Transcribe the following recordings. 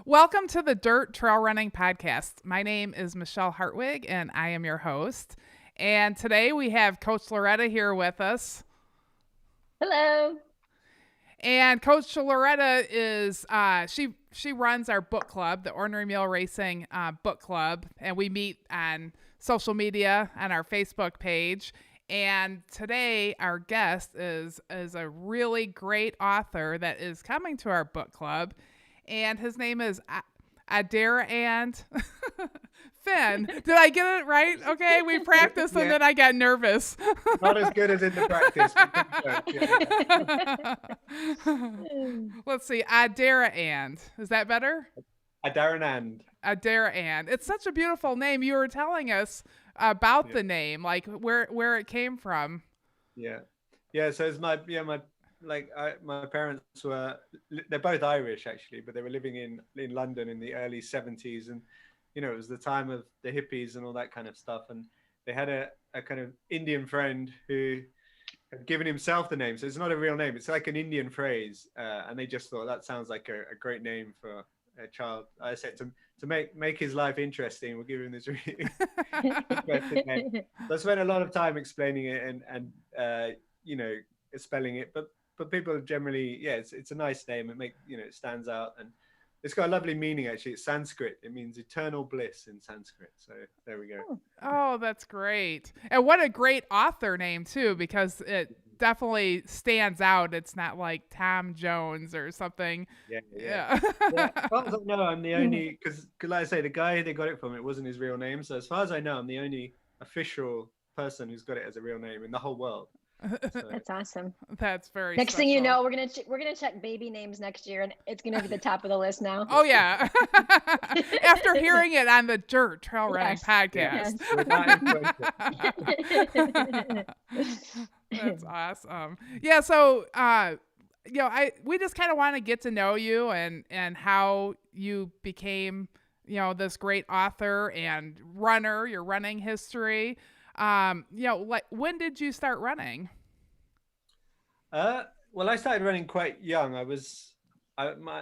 Welcome to the Dirt Trail Running Podcast. My name is Michelle Hartwig, and I am your host. And today we have Coach Loretta here with us. Hello. And Coach Loretta is she runs our book club, the Ornery Mule Racing book club, and we meet on social media on our Facebook page. And today our guest is a really great author that is coming to our book club, and his name is Adharanand. Finn. Did I get it right? Okay, we practiced and Yeah, then I got nervous. not as good as in the practice. Let's see. Adharanand. Is that better? Adharanand. Adharanand. It's such a beautiful name. You were telling us about the name, like where it came from. Yeah, yeah. So it's my my parents they're both Irish actually, but they were living in London in the early '70s, and it was the time of the hippies and all that kind of stuff, and they had a kind of Indian friend who had given himself the name. So it's not a real name; it's like an Indian phrase, and they just thought that sounds like a great name for a child. I said to make his life interesting, we'll give him this really interesting name. So I spent a lot of time explaining it and spelling it, but people generally, yeah, it's a nice name. It stands out, and it's got a lovely meaning actually. It's Sanskrit. It means eternal bliss in Sanskrit. So there we go. Oh, that's great. And what a great author name too, because it definitely stands out. It's not like Tom Jones or something. Yeah. As far as I know, I'm the only, because like I say, the guy they got it from, it wasn't his real name. So as far as I know, I'm the only official person who's got it as a real name in the whole world. So. That's awesome. That's very Next special. thing you know, we're gonna check baby names next year, and it's gonna be the top of the list now. Oh yeah. After hearing it on the Dirt Trail Running podcast. That's awesome. Yeah, so we just kind of want to get to know you and how you became, this great author and runner, your running history. Like when did you start running? Well, I started running quite young.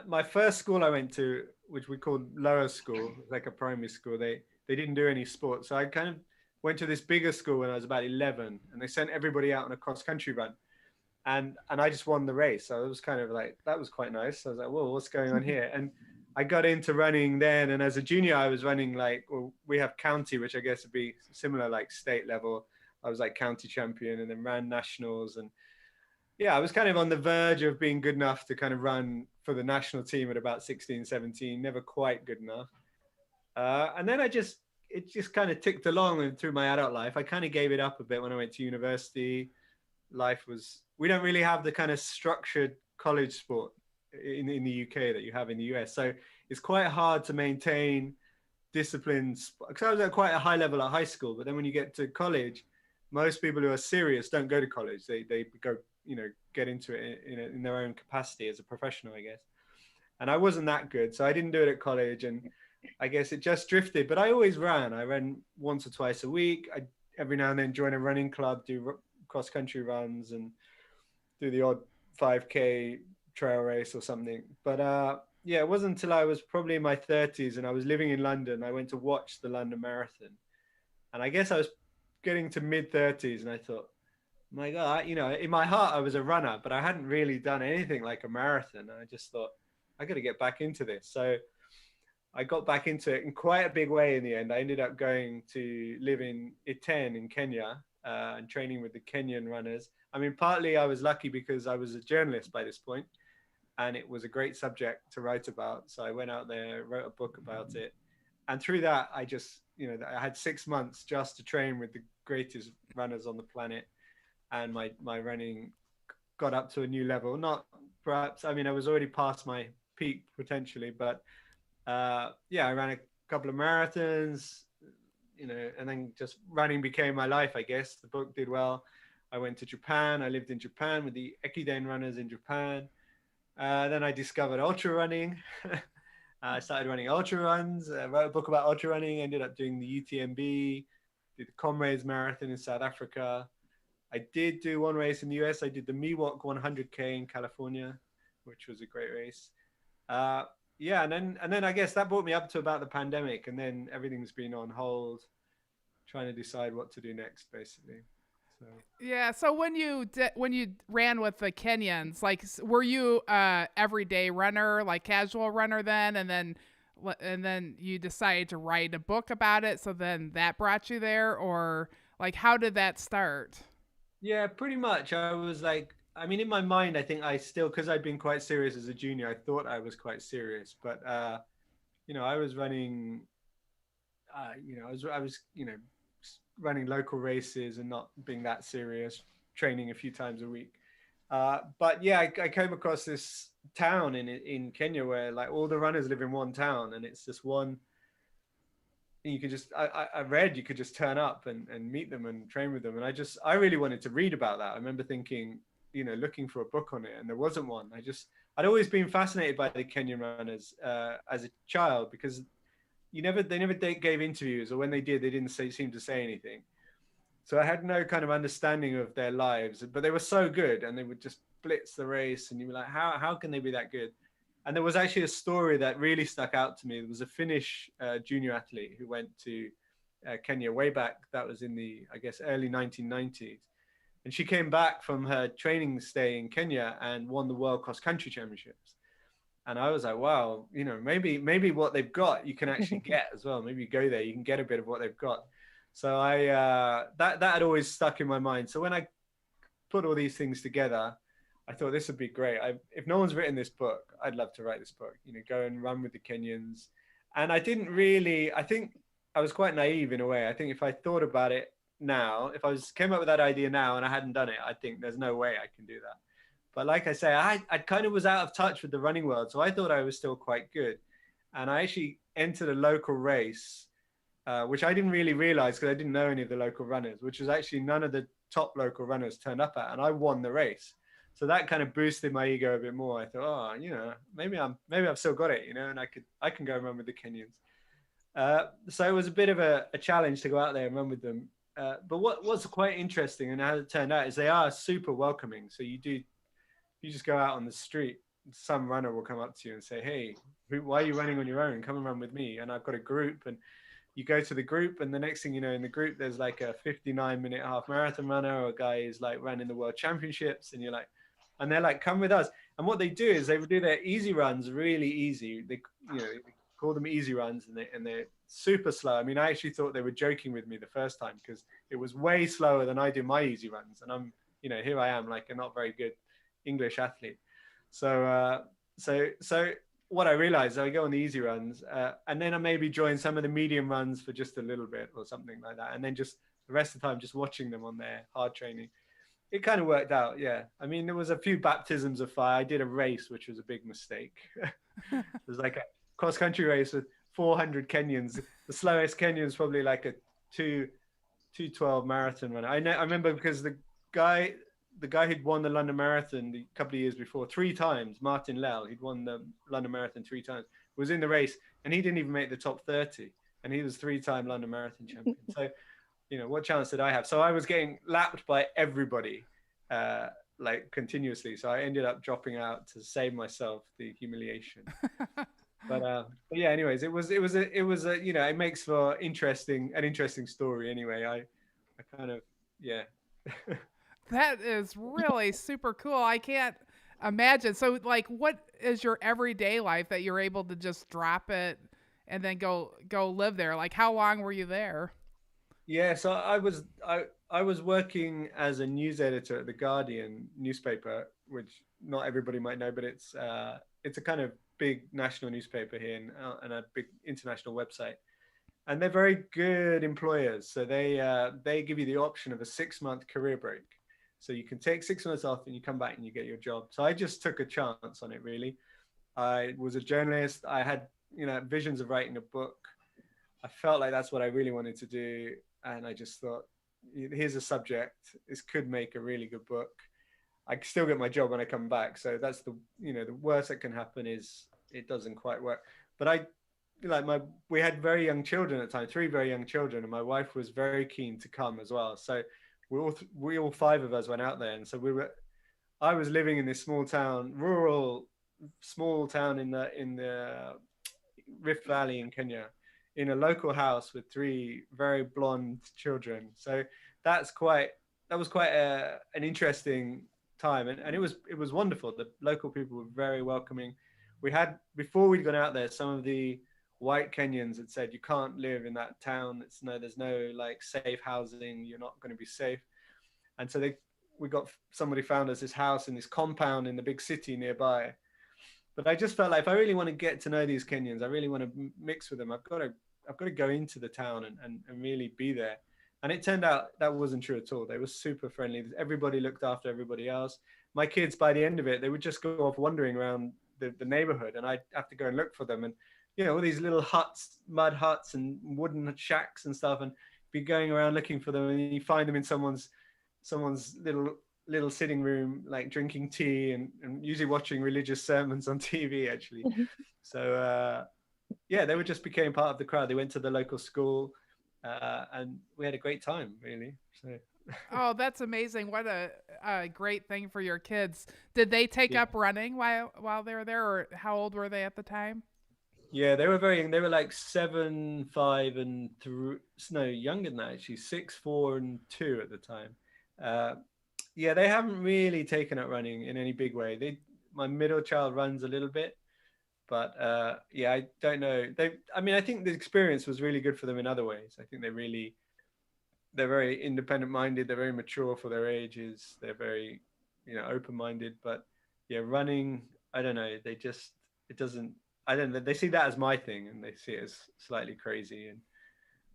My first school I went to, which we called lower school, like a primary school, they didn't do any sports. So I kind of went to this bigger school when I was about 11, and they sent everybody out on a cross country run. And I just won the race. So it was kind of like, that was quite nice. So I was like, whoa, what's going on here? And I got into running then. And as a junior, I was running we have county, which I guess would be similar, like state level. I was like county champion and then ran nationals. And yeah, I was kind of on the verge of being good enough to kind of run for the national team at about 16, 17, never quite good enough. And then it just kind of ticked along, and through my adult life, I kind of gave it up a bit when I went to university. We don't really have the kind of structured college sport in the UK that you have in the US. So it's quite hard to maintain disciplines, because I was at quite a high level at high school, but then when you get to college, most people who are serious don't go to college. They go, get into it in their own capacity as a professional, I guess. And I wasn't that good, so I didn't do it at college, and I guess it just drifted. But I always ran. I ran once or twice a week. I every now and then join a running club, do cross country runs, and do the odd 5K trail race or something. But yeah, it wasn't until I was probably in my 30s and I was living in London, I went to watch the London Marathon. And I guess I was getting to mid 30s, and I thought, my God, in my heart, I was a runner, but I hadn't really done anything like a marathon. And I just thought, I got to get back into this. So I got back into it in quite a big way in the end. I ended up going to live in Iten in Kenya and training with the Kenyan runners. I mean, partly I was lucky because I was a journalist by this point, and it was a great subject to write about. So I went out there, wrote a book about it. And through that, I just, I had 6 months just to train with the greatest runners on the planet. And my running got up to a new level. Not perhaps, I mean, I was already past my peak potentially, but yeah, I ran a couple of marathons, and then just running became my life, I guess. The book did well. I went to Japan. I lived in Japan with the Ekiden runners in Japan. Then I discovered ultra running. I started running ultra runs, wrote a book about ultra running, ended up doing the UTMB, did the Comrades Marathon in South Africa. I did do one race in the US. I did the Miwok 100K in California, which was a great race. yeah, and then I guess that brought me up to about the pandemic, and then everything's been on hold, trying to decide what to do next, basically. So Yeah. So when you ran with the Kenyans, like, were you everyday runner, like casual runner then, and then you decided to write a book about it. So then that brought you there, or like how did that start? yeah, pretty much. I was like, I mean, in my mind, I think I still, because I'd been quite serious as a junior, I thought I was quite serious, but I was running, I was running local races and not being that serious, training a few times a week. But yeah, I came across this town in Kenya where like all the runners live in one town, and it's just one. You could just I read you could just turn up and meet them and train with them, and I really wanted to read about that. I remember thinking, looking for a book on it, and there wasn't one. I'd always been fascinated by the Kenyan runners as a child, because they never gave interviews, or when they did, they didn't seem to say anything. So I had no kind of understanding of their lives, but they were so good, and they would just blitz the race, and you were like, how can they be that good? And there was actually a story that really stuck out to me. There was a Finnish junior athlete who went to Kenya way back. That was in the, I guess, early 1990s. And she came back from her training stay in Kenya and won the World Cross Country Championships. And I was like, wow, maybe what they've got you can actually get as well. Maybe you go there, you can get a bit of what they've got. So that had always stuck in my mind. So when I put all these things together, I thought this would be great. If no one's written this book, I'd love to write this book. Go and run with the Kenyans. And I didn't really. I think I was quite naive in a way. I think if I thought about it now, if came up with that idea now and I hadn't done it, I think there's no way I can do that. But like I say, I kind of was out of touch with the running world, so I thought I was still quite good. And I actually entered a local race, which I didn't really realize because I didn't know any of the local runners, which was actually none of the top local runners turned up at, and I won the race. So that kind of boosted my ego a bit more. I thought, maybe I've still got it, and I can go and run with the Kenyans. So it was a bit of a challenge to go out there and run with them. But what's quite interesting, and how it turned out, is they are super welcoming. So you just go out on the street, some runner will come up to you and say, hey, why are you running on your own? Come and run with me. And I've got a group, and you go to the group, and the next thing you know, in the group, there's like a 59-minute half marathon runner, or a guy who's like running the world championships. And and they're like, come with us. And what they do is they would do their easy runs really easy. They call them easy runs, and they're super slow. I mean, I actually thought they were joking with me the first time, because it was way slower than I do my easy runs. And I'm, here I am, like a not very good English athlete. So what I realized, I go on the easy runs, and then I maybe join some of the medium runs for just a little bit or something like that, and then just the rest of the time just watching them on their hard training. It kind of worked out, yeah. I mean, there was a few baptisms of fire. I did a race, which was a big mistake. It was like a cross-country race with 400 Kenyans. The slowest Kenyan is probably like a 2:12 marathon runner. I remember because the guy who'd won the London Marathon a couple of years before, 3 times, Martin Lell, he'd won the London Marathon 3 times, was in the race, and he didn't even make the top 30, and he was 3-time London Marathon champion. So, what chance did I have? So I was getting lapped by everybody, like continuously. So I ended up dropping out to save myself the humiliation. But yeah, anyways, it was a it makes for an interesting story. Anyway, I kind of, yeah. That is really super cool. I can't imagine. So, like, what is your everyday life that you're able to just drop it and then go live there? Like, how long were you there? Yeah, so I was working as a news editor at the Guardian newspaper, which not everybody might know, but it's a kind of big national newspaper here, and a big international website. And they're very good employers. So they give you the option of a 6-month career break. So you can take 6 months off and you come back and you get your job. So I just took a chance on it, really. I was a journalist. I had, visions of writing a book. I felt like that's what I really wanted to do. And I just thought, here's a subject. This could make a really good book. I still get my job when I come back. So that's the worst that can happen is it doesn't quite work. But we had very young children at the time, 3 very young children. And my wife was very keen to come as well. So we all 5 of us went out there. And so I was living in this small town, rural small town in the Rift Valley in Kenya, in a local house with three very blonde children. So that was quite an interesting time, and it was wonderful. The local people were very welcoming. We had, before we'd gone out there, some of the white Kenyans had said, you can't live in that town. There's no like safe housing. You're not going to be safe. And so somebody found us this house in this compound in the big city nearby. But I just felt like if I really want to get to know these Kenyans, I really want to mix with them, I've got to go into the town and really be there. And it turned out that wasn't true at all. They were super friendly. Everybody looked after everybody else. My kids, by the end of it, they would just go off wandering around the neighborhood, and I'd have to go and look for them. And, you know, all these little huts, mud huts and wooden shacks and stuff, and be going around looking for them. And you find them in someone's little sitting room, like drinking tea and usually watching religious sermons on TV, actually. So, yeah, they just became part of the crowd. They went to the local school, and we had a great time, really. So. Oh, that's amazing. What a great thing for your kids. Did they take up running while they were there, or how old were they at the time? Yeah, they were very young. They were like 7, 5, and 3. No, younger than that, actually. 6, 4, and 2 at the time. Yeah, they haven't really taken up running in any big way. My middle child runs a little bit, but yeah, I don't know. I think the experience was really good for them in other ways. I think they're very independent-minded. They're very mature for their ages. They're very, open-minded. But yeah, running, I don't know. I don't know. They see that as my thing, and they see it as slightly crazy, and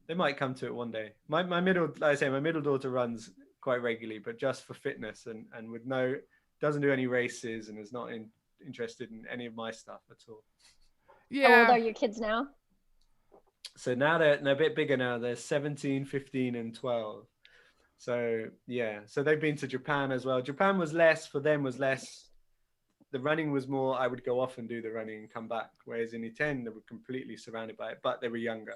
they might come to it one day. My middle daughter runs quite regularly, but just for fitness, and doesn't do any races, and is not interested in any of my stuff at all. Yeah. How old are your kids now? So now they're a bit bigger now. They're 17, 15, and 12. So yeah, so they've been to Japan as well. Japan was less, the running was more, I would go off and do the running and come back. Whereas in E10, they were completely surrounded by it, but they were younger.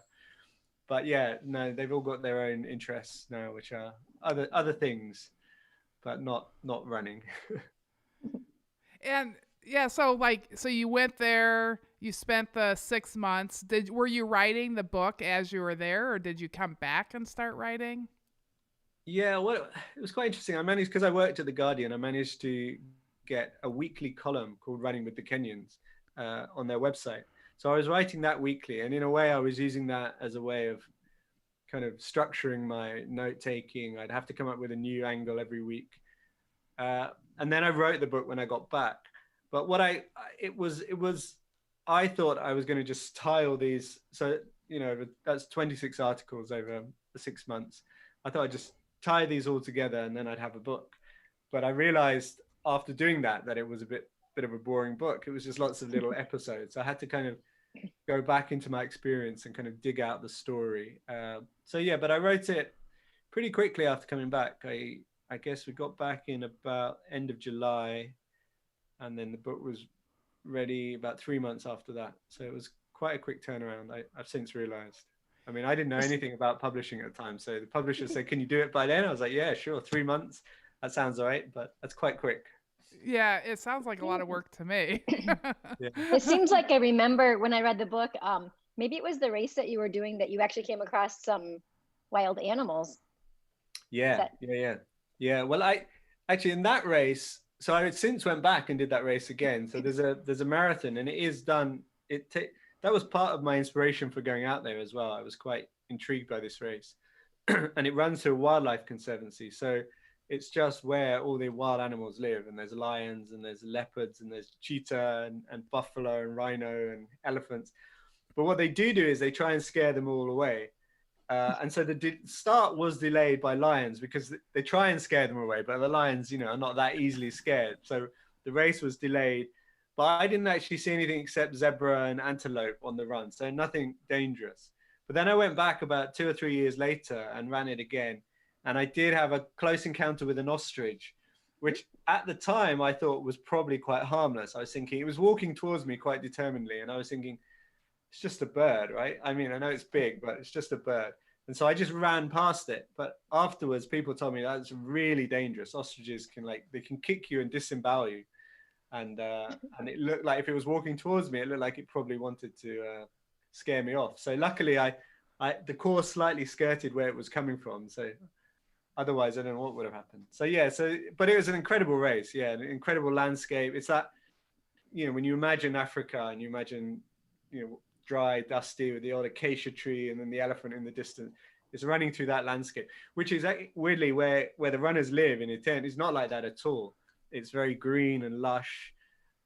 But yeah, no, they've all got their own interests now, which are other things, but not running. And yeah, so you went there, you spent the 6 months. Were you writing the book as you were there, or did you come back and start writing? Yeah, well, it was quite interesting. Because I worked at The Guardian, I managed to get a weekly column called Running with the Kenyans on their website. So I was writing that weekly, and in a way I was using that as a way of kind of structuring my note taking. I'd have to come up with a new angle every week. And then I wrote the book when I got back. But I thought I was going to just tile these. So, that's 26 articles over the 6 months. I thought I'd just tie these all together and then I'd have a book. But I realized after doing that it was a bit of a boring book. It was just lots of little episodes. I had to kind of go back into my experience and kind of dig out the story. So yeah, but I wrote it pretty quickly after coming back. I guess we got back in about end of July, and then the book was ready about 3 months after that. So it was quite a quick turnaround. I've since realized. I didn't know anything about publishing at the time. So the publisher said, "Can you do it by then?" I was like, "Yeah, sure. 3 months. That sounds all right." But that's quite quick. Yeah, it sounds like a lot of work to me. Yeah. It seems like I remember when I read the book, maybe it was the race that you were doing that you actually came across some wild animals. Yeah. Well, I actually, in that race, so I since went back and did that race again. So there's a marathon, and it is done. That was part of my inspiration for going out there as well. I was quite intrigued by this race, and it runs through a wildlife conservancy. So it's just where all the wild animals live, and there's lions, and there's leopards, and there's cheetah, and buffalo, and rhino, and elephants. But what they do is they try and scare them all away. And so the start was delayed by lions because they try and scare them away, but the lions, are not that easily scared. So the race was delayed, but I didn't actually see anything except zebra and antelope on the run. So nothing dangerous. But then I went back about 2 or 3 years later and ran it again. And I did have a close encounter with an ostrich, which at the time I thought was probably quite harmless. I was thinking it was walking towards me quite determinedly. And I was thinking, it's just a bird, right? I know it's big, but it's just a bird. And so I just ran past it. But afterwards, people told me that's really dangerous. Ostriches they can kick you and disembowel you. and it looked like if it was walking towards me, it looked like it probably wanted to scare me off. So luckily, the course slightly skirted where it was coming from. So otherwise, I don't know what would have happened. So yeah, but it was an incredible race. Yeah, an incredible landscape. It's that, when you imagine Africa and you imagine, dry, dusty with the old acacia tree and then the elephant in the distance. It's running through that landscape, which is weirdly where the runners live in Iten. It's not like that at all. It's very green and lush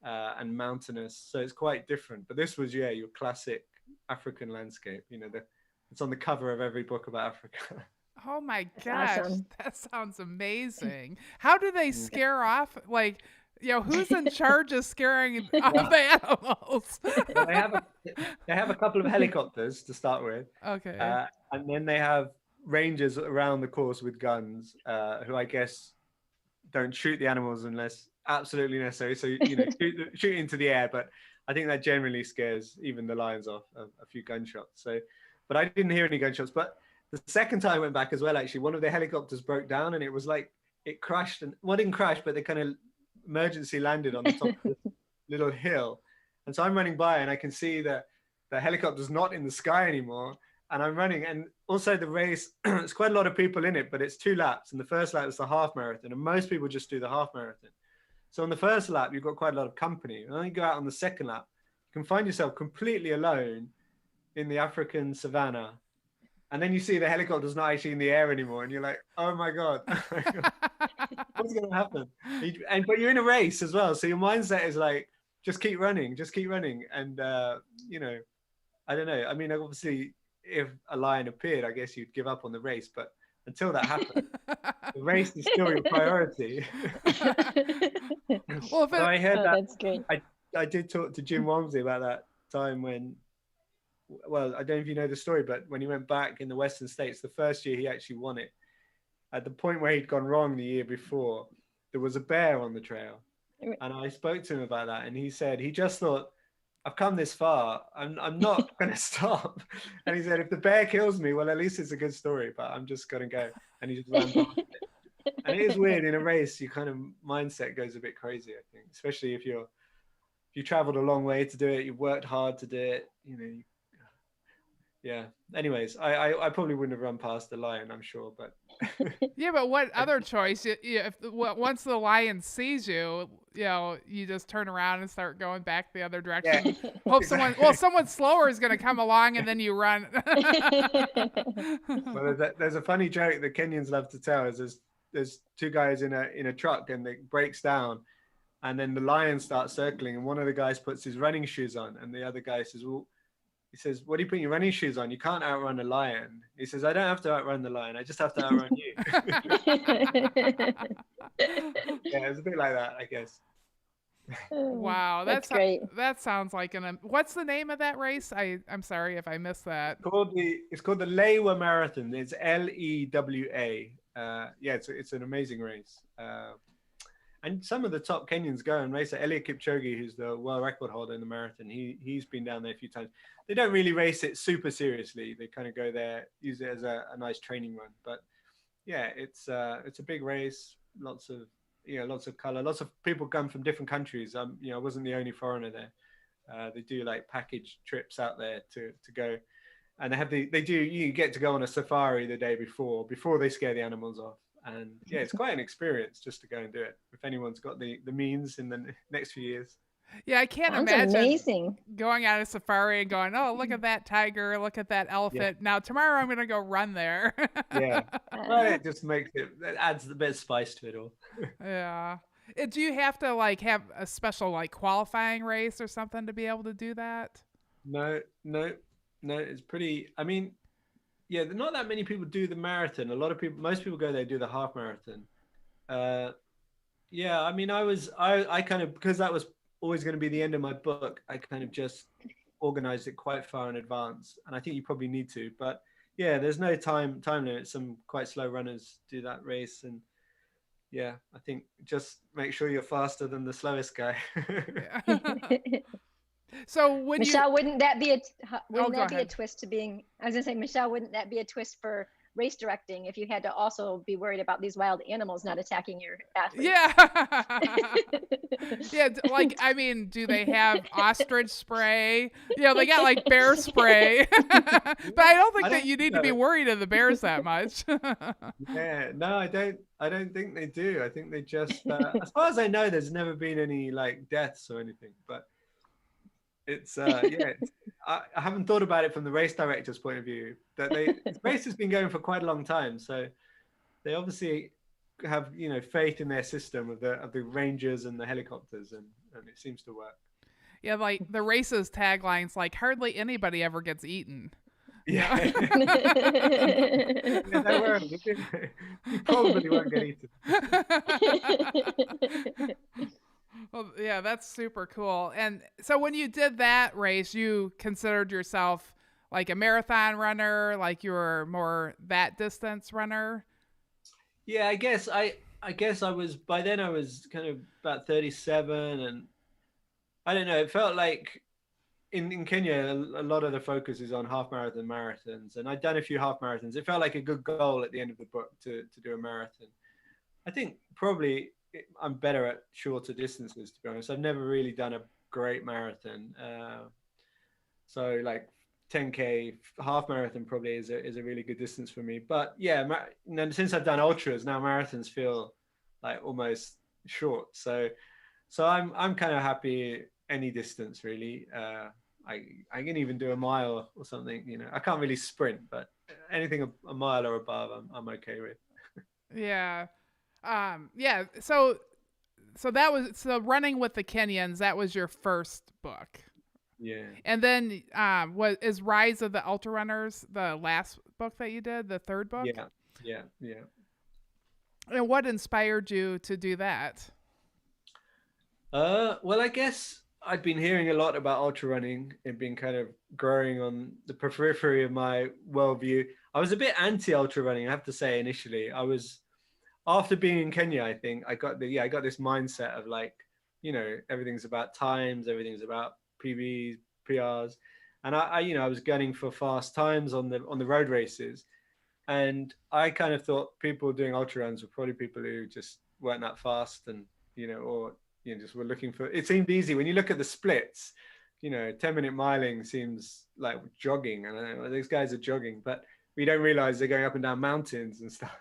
and mountainous. So it's quite different. But this was, your classic African landscape. It's on the cover of every book about Africa. Oh my That's gosh, awesome. that sounds amazing. How do they scare off, like, who's in charge of scaring off the animals? Well, they have a couple of helicopters to start with. Okay. And then they have rangers around the course with guns, who I guess don't shoot the animals unless absolutely necessary. So, shoot into the air. But I think that generally scares even the lions off a few gunshots. So, but I didn't hear any gunshots. But the second time I went back as well, actually, one of the helicopters broke down and it was like it crashed. And well, it didn't crash, but they kind of emergency landed on the top of this little hill. And so I'm running by and I can see that the helicopter's not in the sky anymore. And I'm running. And also the race, there's quite a lot of people in it, but it's 2 laps. And the first lap is the half marathon. And most people just do the half marathon. So on the first lap, you've got quite a lot of company. And then you go out on the second lap, you can find yourself completely alone in the African savannah. And then you see the helicopter's not actually in the air anymore. And you're like, oh my God, what's going to happen? But you're in a race as well. So your mindset is like, just keep running. And, I don't know. I mean, obviously, if a lion appeared, I guess you'd give up on the race. But until that happens, the race is still your priority. Well, so I heard that. That's great. I did talk to Jim Walmsley about that time when, well, I don't know if you know the story, but when he went back in the Western States, the first year he actually won it. At the point where he'd gone wrong the year before, there was a bear on the trail. And I spoke to him about that. And he said, he just thought, I've come this far. I'm not going to stop. And he said, if the bear kills me, well, at least it's a good story, but I'm just going to go. And he just ran past it. And it is weird in a race, your kind of mindset goes a bit crazy, I think, especially if you traveled a long way to do it, you've worked hard to do it, yeah. Anyways, I probably wouldn't have run past the lion, I'm sure, but yeah, but what other choice? Once the lion sees you, you just turn around and start going back the other direction. Yeah. Hope someone slower is going to come along, and then you run. Well, there's a funny joke that Kenyans love to tell. Is there's 2 guys in a truck and it breaks down, and then the lion starts circling, and one of the guys puts his running shoes on, and the other guy says, well, he says, what are you putting your running shoes on? You can't outrun a lion. He says, I don't have to outrun the lion. I just have to outrun you. Yeah, it's a bit like that, I guess. Wow, that's great. That sounds like what's the name of that race? I'm sorry if I missed that. It's called the Lewa Marathon. It's Lewa. Yeah, it's an amazing race. And some of the top Kenyans go and race it. Eliud Kipchoge, who's the world record holder in the marathon, he's been down there a few times. They don't really race it super seriously. They kind of go there, use it as a nice training run. But yeah, it's a big race. Lots of color. Lots of people come from different countries. I wasn't the only foreigner there. They do like package trips out there to go, and you get to go on a safari the day before they scare the animals off. And yeah, it's quite an experience just to go and do it. If anyone's got the means in the next few years. Yeah, I can't imagine going on a safari and going, oh, look at that tiger, look at that elephant. Yeah. Now tomorrow I'm going to go run there. Yeah, well, it just it adds a bit of spice to it all. Yeah. Do you have to have a special qualifying race or something to be able to do that? No. It's pretty. I mean, yeah, not that many people do the marathon. Most people go there do the half marathon. Yeah, I mean, I kind of, because that was always going to be the end of my book, I kind of just organized it quite far in advance. And I think you probably need to, but yeah, there's no time limit. Some quite slow runners do that race. And yeah, I think just make sure you're faster than the slowest guy. So Michelle, wouldn't that be a twist to being? I was gonna say, Michelle, wouldn't that be a twist for race directing if you had to also be worried about these wild animals not attacking your athletes. Yeah. Yeah, like, I mean, do they have ostrich spray? They got like bear spray. But I don't think that you need to be worried of the bears that much. Yeah, no, I don't think they do. I think they just, as far as I know, there's never been any like deaths or anything. But it's I haven't thought about it from the race director's point of view. That this race has been going for quite a long time, so they obviously have faith in their system of the rangers and the helicopters, and it seems to work. Yeah, like the race's taglines like hardly anybody ever gets eaten. Yeah. Yeah, don't worry. You probably won't get eaten. Well, yeah, that's super cool. And so when you did that race, you considered yourself like a marathon runner, like you were more that distance runner? Yeah, I guess I was, by then I was kind of about 37, and I don't know, it felt like in Kenya, a lot of the focus is on half marathon marathons, and I'd done a few half marathons. It felt like a good goal at the end of the book to do a marathon. I think probably I'm better at shorter distances, to be honest. I've never really done a great marathon. So like 10K half marathon probably is a really good distance for me. But yeah, since I've done ultras, now marathons feel like almost short. So I'm kind of happy any distance really. I can even do a mile or something. I can't really sprint, but anything a mile or above, I'm okay with. Yeah. Yeah. So that was, so Running with the Kenyans, that was your first book. Yeah. And then is Rise of the Ultra Runners the last book that you did, the third book? Yeah. And what inspired you to do that? Well, I guess I'd been hearing a lot about ultra running and been kind of growing on the periphery of my worldview. I was a bit anti ultra running, I have to say. Initially, I was, after being in Kenya, I think I got this mindset of like, everything's about times, everything's about PBs, PRs, and I was gunning for fast times on the road races, and I kind of thought people doing ultra runs were probably people who just weren't that fast, and or just were looking for. It seemed easy when you look at the splits. 10-minute miling seems like jogging, and these guys are jogging, but we don't realize they're going up and down mountains and stuff.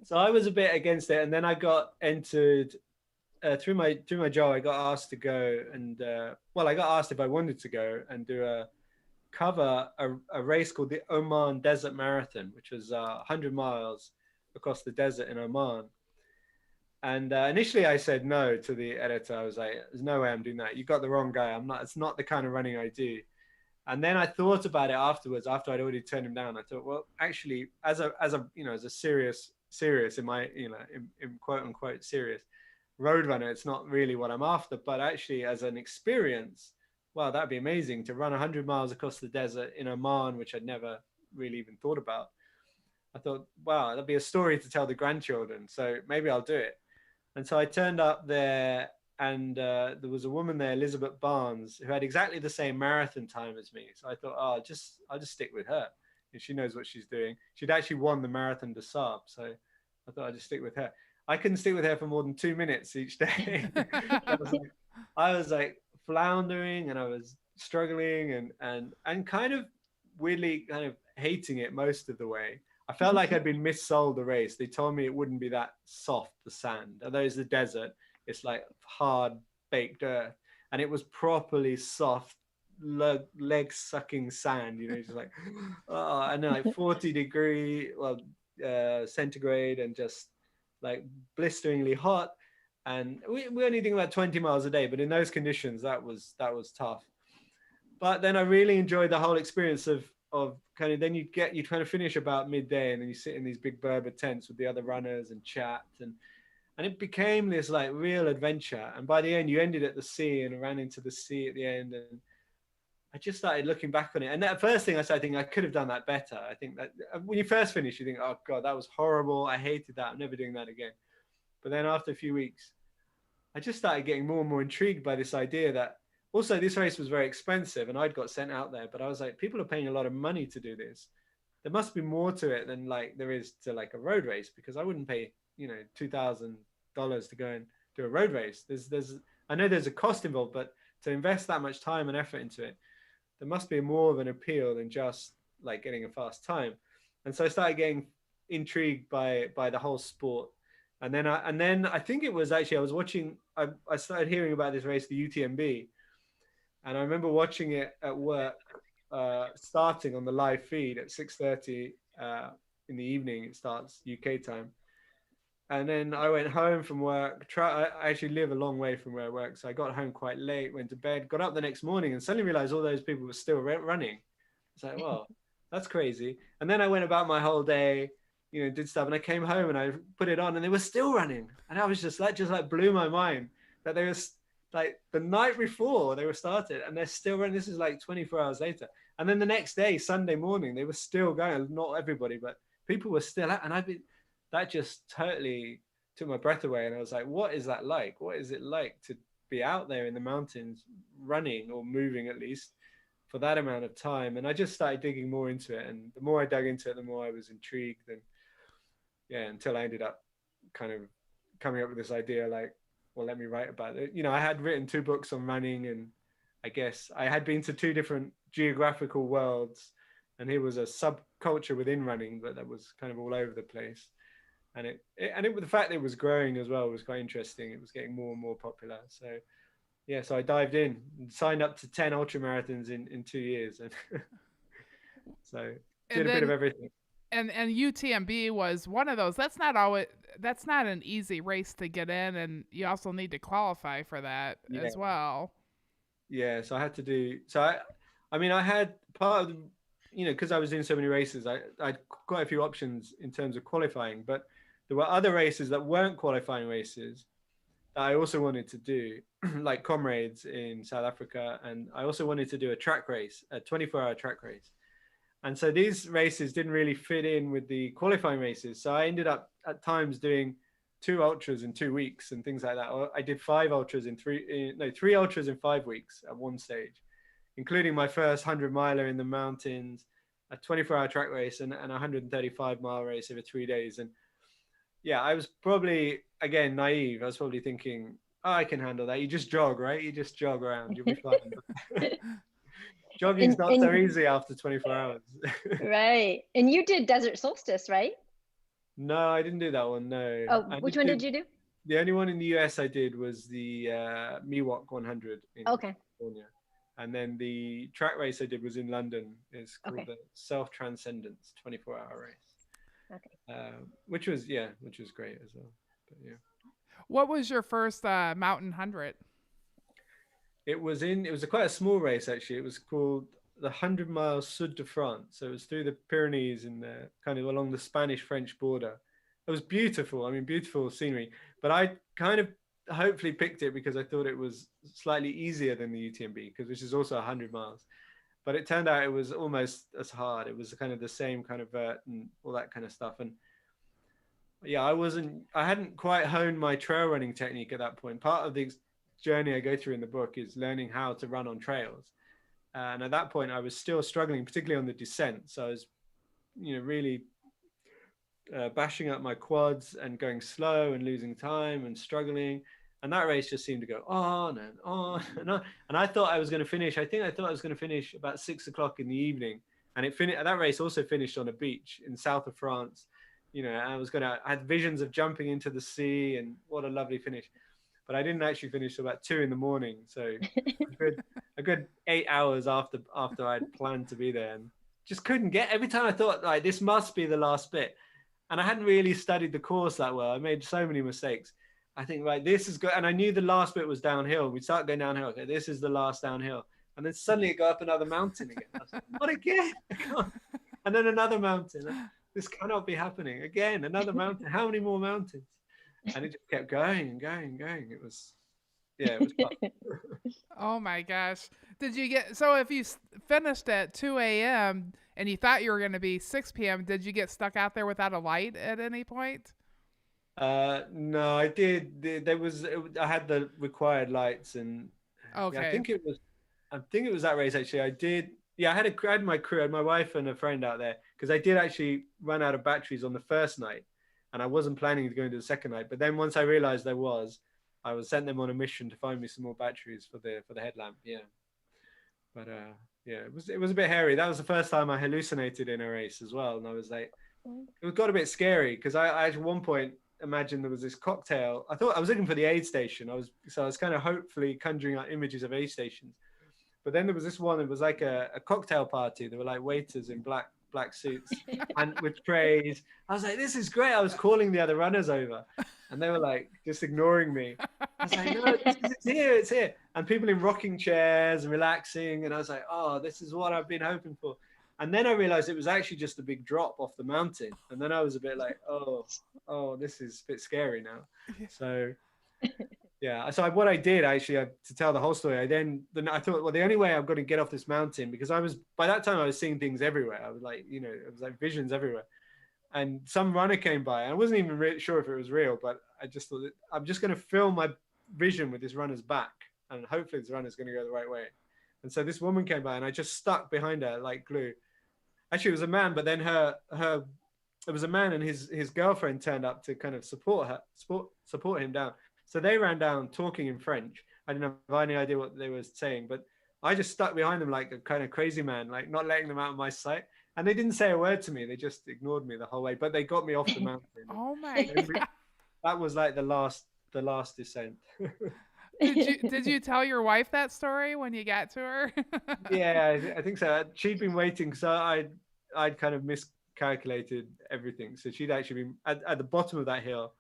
So I was a bit against it, and then I got entered through my job. I got asked to go and I got asked if I wanted to go and do a race called the Oman Desert Marathon, which was 100 miles across the desert in Oman. And initially I said no to the editor. I was like, there's no way I'm doing that. You got the wrong guy. It's not the kind of running I do. And then I thought about it afterwards, after I'd already turned him down. I thought, well, actually, as a serious in my, in quote unquote serious road runner, it's not really what I'm after. But actually, as an experience, wow, that'd be amazing to run 100 miles across the desert in Oman, which I'd never really even thought about. I thought, wow, that'd be a story to tell the grandchildren. So maybe I'll do it. And so I turned up there, and there was a woman there, Elizabeth Barnes, who had exactly the same marathon time as me. So I thought, oh, I'll just stick with her. If she knows what she's doing. She'd actually won the Marathon des Sables. So I thought I'd just stick with her. I couldn't stick with her for more than 2 minutes each day. I was like floundering, and I was struggling and kind of weirdly kind of hating it most of the way. I felt like I'd been missold the race. They told me it wouldn't be that soft, the sand. Although it's the desert, it's like hard baked earth, and it was properly soft, leg sucking sand. Just like, oh, I know, like 40-degree, centigrade, and just like blisteringly hot. And we're only doing about 20 miles a day, but in those conditions, that was tough. But then I really enjoyed the whole experience of kind of, then you kind of finish about midday, and then you sit in these big Berber tents with the other runners and chat, and it became this like real adventure. And by the end, you ended at the sea and ran into the sea at the end. And I just started looking back on it. And that first thing I started thinking, I could have done that better. I think that when you first finish, you think, oh God, that was horrible. I hated that. I'm never doing that again. But then after a few weeks, I just started getting more and more intrigued by this idea that also this race was very expensive, and I'd got sent out there, but I was like, people are paying a lot of money to do this. there must be more to it than like there is to like a road race, because I wouldn't pay, $2,000 to go and do a road race. I know there's a cost involved, but to invest that much time and effort into it, there must be more of an appeal than just like getting a fast time. And so I started getting intrigued by the whole sport. And then I think it was actually, I started hearing about this race, the UTMB, and I remember watching it at work, starting on the live feed at 6:30 in the evening. It starts UK time. And then I went home from work. I actually live a long way from where I work, so I got home quite late, went to bed, got up the next morning, and suddenly realized all those people were still running. It's like, well, that's crazy. And then I went about my whole day, did stuff, and I came home and I put it on, and they were still running. And I was just like blew my mind that they were like the night before they were started, and they're still running. This is like 24 hours later. And then the next day, Sunday morning, they were still going. Not everybody, but people were still out, and that just totally took my breath away. And I was like, what is that like? What is it like to be out there in the mountains running, or moving at least, for that amount of time? And I just started digging more into it. And the more I dug into it, the more I was intrigued. And yeah, until I ended up kind of coming up with this idea, like, well, let me write about it. I had written 2 books on running, and I guess I had been to 2 different geographical worlds. And here was a subculture within running, but that was kind of all over the place. And the fact that it was growing as well was quite interesting. It was getting more and more popular. So yeah, so I dived in and signed up to 10 ultra marathons in 2 years, and so did a bit of everything. And UTMB was one of those. That's not an easy race to get in, and you also need to qualify for that as well. Yeah, so I had to do. So I had part of the, because I was doing so many races, I had quite a few options in terms of qualifying, but there were other races that weren't qualifying races that I also wanted to do, like Comrades in South Africa. And I also wanted to do a track race, a 24-hour track race. And so these races didn't really fit in with the qualifying races. So I ended up at times doing 2 ultras in 2 weeks and things like that. Or I did 3 ultras in 5 weeks at one stage, including my first 100-miler in the mountains, a 24-hour track race, and a 135-mile race over 3 days. And yeah, I was probably, again, naive. I was probably thinking, oh, I can handle that. You just jog, right? You just jog around. You'll be fine. Jogging's not so easy after 24 hours. Right. And you did Desert Solstice, right? No, I didn't do that one, no. Oh, which one did you do? The only one in the US I did was the Miwok 100 in California. And then the track race I did was in London. It's called the Self-Transcendence 24-hour race. Okay. Which was great as well. But yeah. What was your first mountain 100? It was quite a small race, actually. It was called the 100-mile Sud de France. So it was through the Pyrenees and kind of along the Spanish-French border. It was beautiful. I mean, beautiful scenery. But I kind of hopefully picked it because I thought it was slightly easier than the UTMB, which is also 100 miles. But it turned out it was almost as hard. It was kind of the same kind of vert and all that kind of stuff. And yeah, I hadn't quite honed my trail running technique at that point. Part of the journey I go through in the book is learning how to run on trails. And at that point, I was still struggling, particularly on the descent. So I was, really bashing up my quads and going slow and losing time and struggling. And that race just seemed to go on and on and on. And I thought I was going to finish. I thought I was going to finish about 6 o'clock in the evening. And that race also finished on a beach in south of France. I had visions of jumping into the sea, and what a lovely finish. But I didn't actually finish till about 2 a.m. So a good 8 hours after I'd planned to be there, and just couldn't get. Every time I thought, like, this must be the last bit, and I hadn't really studied the course that well. I made so many mistakes. I think, right, this is good. And I knew the last bit was downhill. We'd start going downhill. Okay, this is the last downhill. And then suddenly it go up another mountain again. I was like, what again? And then another mountain. This cannot be happening. Again, another mountain. How many more mountains? And it just kept going and going and going. It was fun. Oh my gosh. So if you finished at 2 a.m. and you thought you were going to be 6 p.m., did you get stuck out there without a light at any point? No, I did. I had the required lights, and okay. I think it was that race actually. I did. yeah, I had my crew, I had my wife and a friend out there because I did actually run out of batteries on the first night, and I wasn't planning to go into the second night. But then once I realized I was sent them on a mission to find me some more batteries for the headlamp. Yeah, but yeah, it was a bit hairy. That was the first time I hallucinated in a race as well, and I was like, it got a bit scary because I at one point imagined there was this cocktail. I thought I was looking for the aid station. I was kind of hopefully conjuring up images of aid stations. But then there was this one. It was like a cocktail party. There were like waiters in black suits and with trays. I was like, this is great. I was calling the other runners over, and they were like just ignoring me. I was like, no, it's here, it's here. And people in rocking chairs and relaxing. And I was like, oh, this is what I've been hoping for. And then I realized it was actually just a big drop off the mountain. And then I was a bit like, oh, this is a bit scary now. So yeah. So what I did actually, to tell the whole story, I thought, well, the only way I'm going to get off this mountain, because by that time I was seeing things everywhere. I was like, it was like visions everywhere. And some runner came by. I wasn't even really sure if it was real, but I just thought I'm just going to fill my vision with this runner's back, and hopefully this runner's going to go the right way. And so this woman came by, and I just stuck behind her like glue. Actually, it was a man, but then it was a man and his girlfriend turned up to kind of support him down. So they ran down talking in French. I didn't have any idea what they were saying, but I just stuck behind them like a kind of crazy man, like not letting them out of my sight. And they didn't say a word to me. They just ignored me the whole way, but they got me off the mountain. Oh my God. That was like the last descent. Did you tell your wife that story when you got to her? Yeah, I think so. She'd been waiting, so I'd kind of miscalculated everything. So she'd actually been at the bottom of that hill.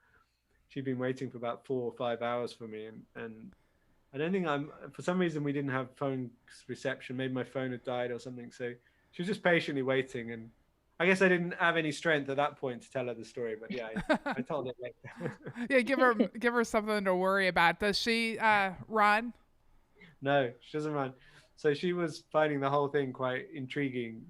She'd been waiting for about 4 or 5 hours for me, and I don't think for some reason we didn't have phone reception. Maybe my phone had died or something. So she was just patiently waiting, and I guess I didn't have any strength at that point to tell her the story. But yeah, I told her later. Yeah, give her something to worry about. Does she run? No, she doesn't run. So she was finding the whole thing quite intriguing,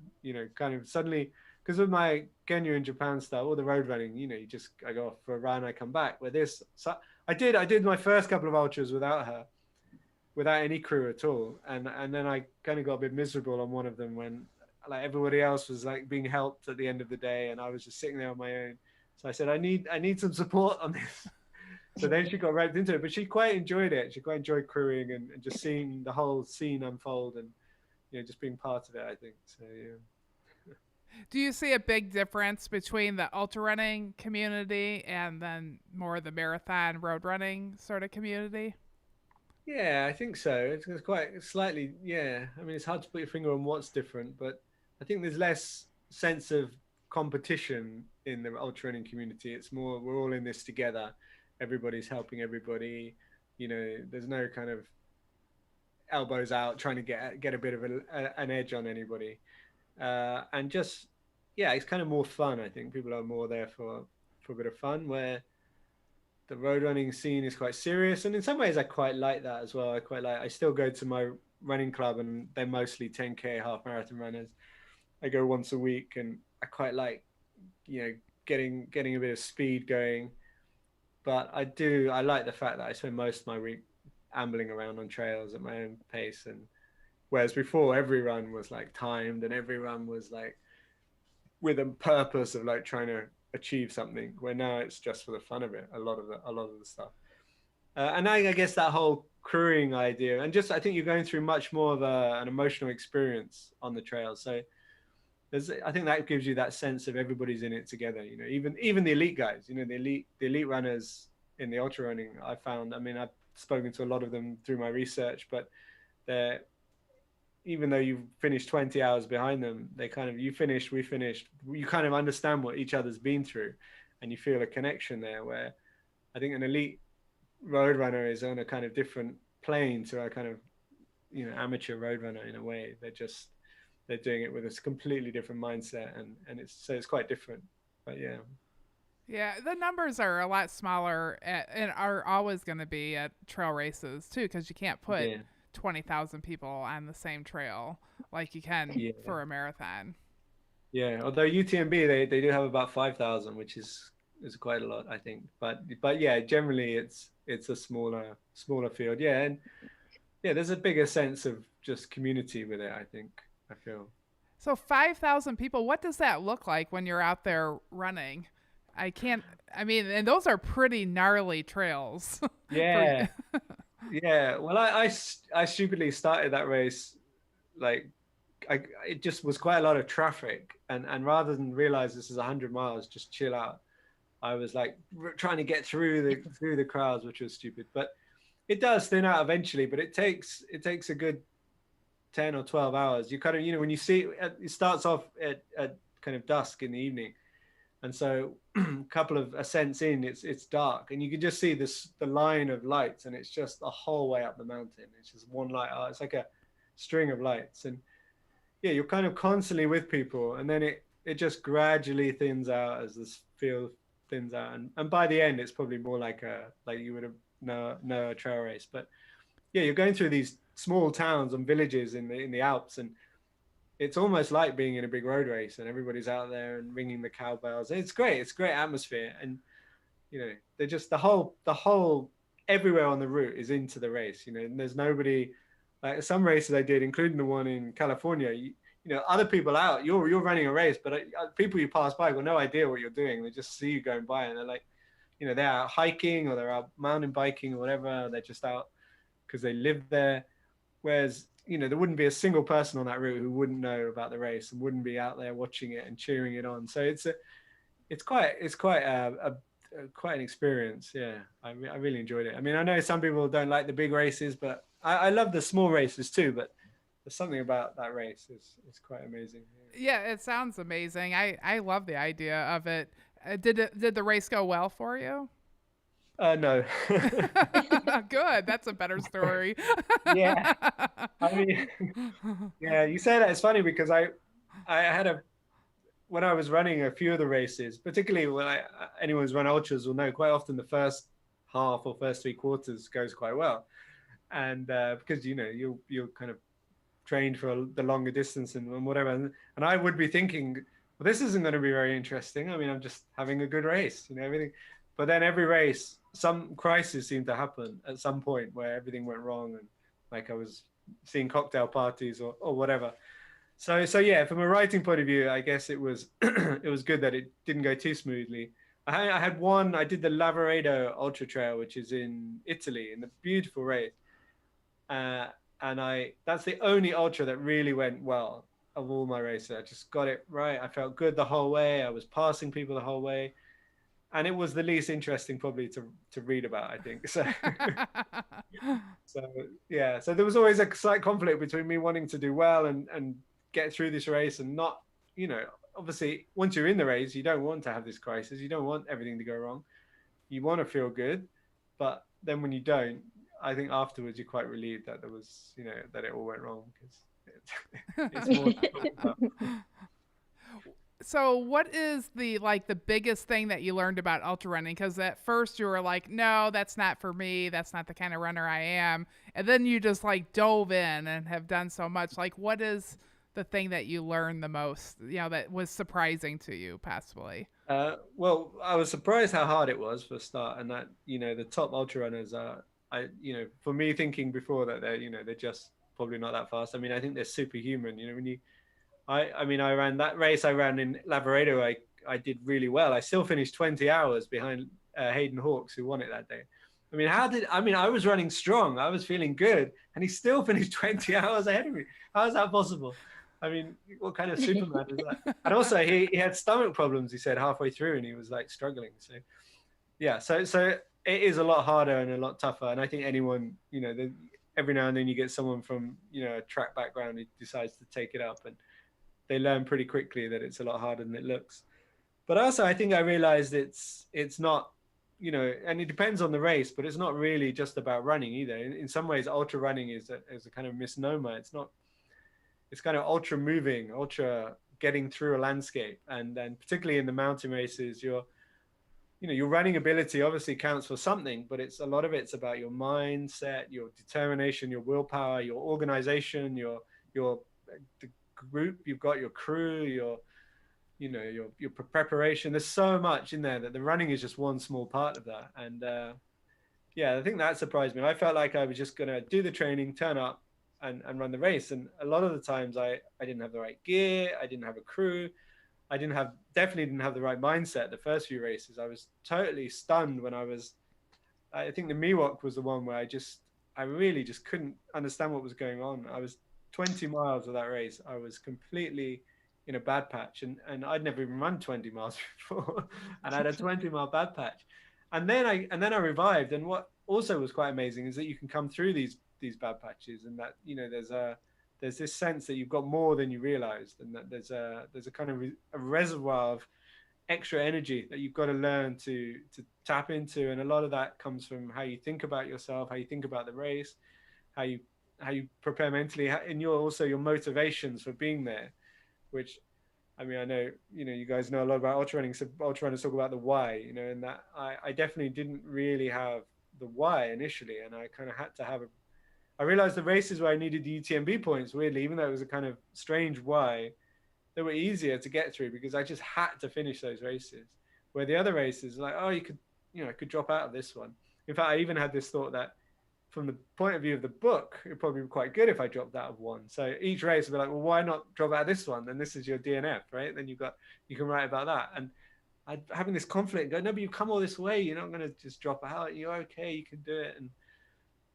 kind of suddenly, because of my Kenya and Japan style, all the road running, I go off for a run, I come back. Where so I did my first couple of ultras without her, without any crew at all. And then I kind of got a bit miserable on one of them when like everybody else was like being helped at the end of the day, and I was just sitting there on my own. So I said, I need some support on this. So then she got roped into it, but she quite enjoyed it. She quite enjoyed crewing and just seeing the whole scene unfold and, just being part of it, I think. So, yeah. Do you see a big difference between the ultra running community and then more the marathon road running sort of community? Yeah, I think so. It's quite slightly, yeah. I mean, it's hard to put your finger on what's different, but I think there's less sense of competition in the ultra running community. It's more, we're all in this together. Everybody's helping everybody. There's no kind of elbows out trying to get a bit of an edge on anybody. And just, yeah, it's kind of more fun. I think people are more there for a bit of fun, where the road running scene is quite serious. And in some ways I quite like that as well. I still go to my running club, and they're mostly 10K half marathon runners. I go once a week, and I quite like, getting a bit of speed going. But I like the fact that I spend most of my week ambling around on trails at my own pace. And whereas before every run was like timed, and every run was like with a purpose of like trying to achieve something, where now it's just for the fun of it, a lot of the stuff. And I guess that whole crewing idea, and just I think you're going through much more of an emotional experience on the trail. So I think that gives you that sense of everybody's in it together. Even the elite guys, the elite runners in the ultra running, I found. I mean, I've spoken to a lot of them through my research, but even though you've finished 20 hours behind them, you finished, we finished. You kind of understand what each other's been through, and you feel a connection there. Where I think an elite road runner is on a kind of different plane to a kind of amateur road runner in a way. They're doing it with a completely different mindset, and it's quite different. But yeah, the numbers are a lot smaller and are always going to be at trail races too, because you can't put 20,000 people on the same trail like you can for a marathon. Yeah, although UTMB they do have about 5,000, which is quite a lot, I think. But yeah, generally it's a smaller field. Yeah, and yeah, there's a bigger sense of just community with it, I think. I feel. So 5,000 people, what does that look like when you're out there running? I mean, and those are pretty gnarly trails. Yeah. Yeah. Well, I stupidly started that race. Like, it just was quite a lot of traffic. And rather than realize this is 100 miles, just chill out, I was like trying to get through the crowds, which was stupid. But it does thin out eventually, but it takes a good 10 or 12 hours. You kind of, when you see it starts off at kind of dusk in the evening. And so a couple of ascents in, it's dark, and you can just see the line of lights, and it's just the whole way up the mountain. It's just one light. It's like a string of lights, and yeah, you're kind of constantly with people, and then it just gradually thins out as this field thins out, and by the end, it's probably more like you would have know a trail race. But yeah, you're going through these small towns and villages in the Alps, and it's almost like being in a big road race, and everybody's out there and ringing the cowbells. It's great. It's a great atmosphere. And, they're just the whole everywhere on the route is into the race, and there's nobody, like some races I did, including the one in California, other people out, you're running a race, but people you pass by got no idea what you're doing. They just see you going by, and they're like, they're out hiking or they're out mountain biking or whatever. They're just out because they live there. Whereas, there wouldn't be a single person on that route who wouldn't know about the race and wouldn't be out there watching it and cheering it on. So it's quite an experience. Yeah, I really enjoyed it. I mean, I know some people don't like the big races, but I love the small races too. But there's something about that race is quite amazing. Yeah, it sounds amazing. I love the idea of it. Did the race go well for you? No. Good. That's a better story. Yeah. I mean, yeah, you say that. It's funny because I had when I was running a few of the races, particularly when anyone who's run ultras will know, quite often the first half or first three quarters goes quite well. And because, you're kind of trained for the longer distance and whatever. And I would be thinking, well, this isn't going to be very interesting. I mean, I'm just having a good race, everything. But then every race, some crisis seemed to happen at some point where everything went wrong, and like I was seeing cocktail parties or whatever. So yeah, from a writing point of view, I guess it was it was good that it didn't go too smoothly. I did the Lavaredo Ultra Trail, which is in Italy, in a beautiful race, and that's the only ultra that really went well of all my races. I just got it right. I felt good the whole way. I was passing people the whole way. And it was the least interesting probably to read about, I think. So, yeah. So there was always a slight conflict between me wanting to do well and get through this race and not, obviously once you're in the race, you don't want to have this crisis. You don't want everything to go wrong. You want to feel good. But then when you don't, I think afterwards you're quite relieved that there was, that it all went wrong, because it's more about. So what is the biggest thing that you learned about ultra running? Because at first you were like, no, that's not for me. That's not the kind of runner I am. And then you just dove in and have done so much. What is the thing that you learned the most, that was surprising to you possibly? Well, I was surprised how hard it was for a start, and that, the top ultra runners are, for me thinking before that they're just probably not that fast. I mean, I think they're superhuman, when I ran that race I ran in Lavaredo. I did really well. I still finished 20 hours behind Hayden Hawks, who won it that day. I was running strong. I was feeling good. And he still finished 20 hours ahead of me. How is that possible? I mean, what kind of Superman is that? And also he had stomach problems, he said, halfway through, and he was struggling. So yeah, so it is a lot harder and a lot tougher. And I think anyone, every now and then you get someone from, a track background who decides to take it up, and they learn pretty quickly that it's a lot harder than it looks. But also, I think I realized it's not, and it depends on the race, but it's not really just about running either. In some ways, ultra running is a kind of misnomer. It's not. It's kind of ultra moving, ultra getting through a landscape, and then particularly in the mountain races, your running ability obviously counts for something, but a lot of it's about your mindset, your determination, your willpower, your organization, your the group you've got, your crew, your preparation. There's so much in there that the running is just one small part of that. And yeah, I think that surprised me. I felt like I was just gonna do the training, turn up, and run the race. And a lot of the times I didn't have the right gear, I didn't have a crew, I definitely didn't have the right mindset. The first few races, I was totally stunned when I think the Miwok was the one where I really just couldn't understand what was going on. I was 20 miles of that race. I was completely in a bad patch, and I'd never even run 20 miles before, and I had a 20-mile bad patch. And then I revived. And what also was quite amazing is that you can come through these bad patches, and that, you know, there's this sense that you've got more than you realized, and that there's a kind of a reservoir of extra energy that you've got to learn to tap into. And a lot of that comes from how you think about yourself, how you think about the race, how you prepare mentally, and your motivations for being there. Which, I mean, I know, you know, you guys know a lot about ultra running, so ultra runners talk about the why, you know, and that I definitely didn't really have the why initially, and I kind of had to have I realized the races where I needed the UTMB points, weirdly, even though it was a kind of strange why, they were easier to get through because I just had to finish those races. Where the other races, like, oh, you could drop out of this one. In fact, I even had this thought that from the point of view of the book, it'd probably be quite good if I dropped out of one. So each race would be like, well, why not drop out of this one? Then this is your DNF, right? Then you can write about that. And having this conflict, go, no, but you've come all this way. You're not going to just drop out. You're okay. You can do it. And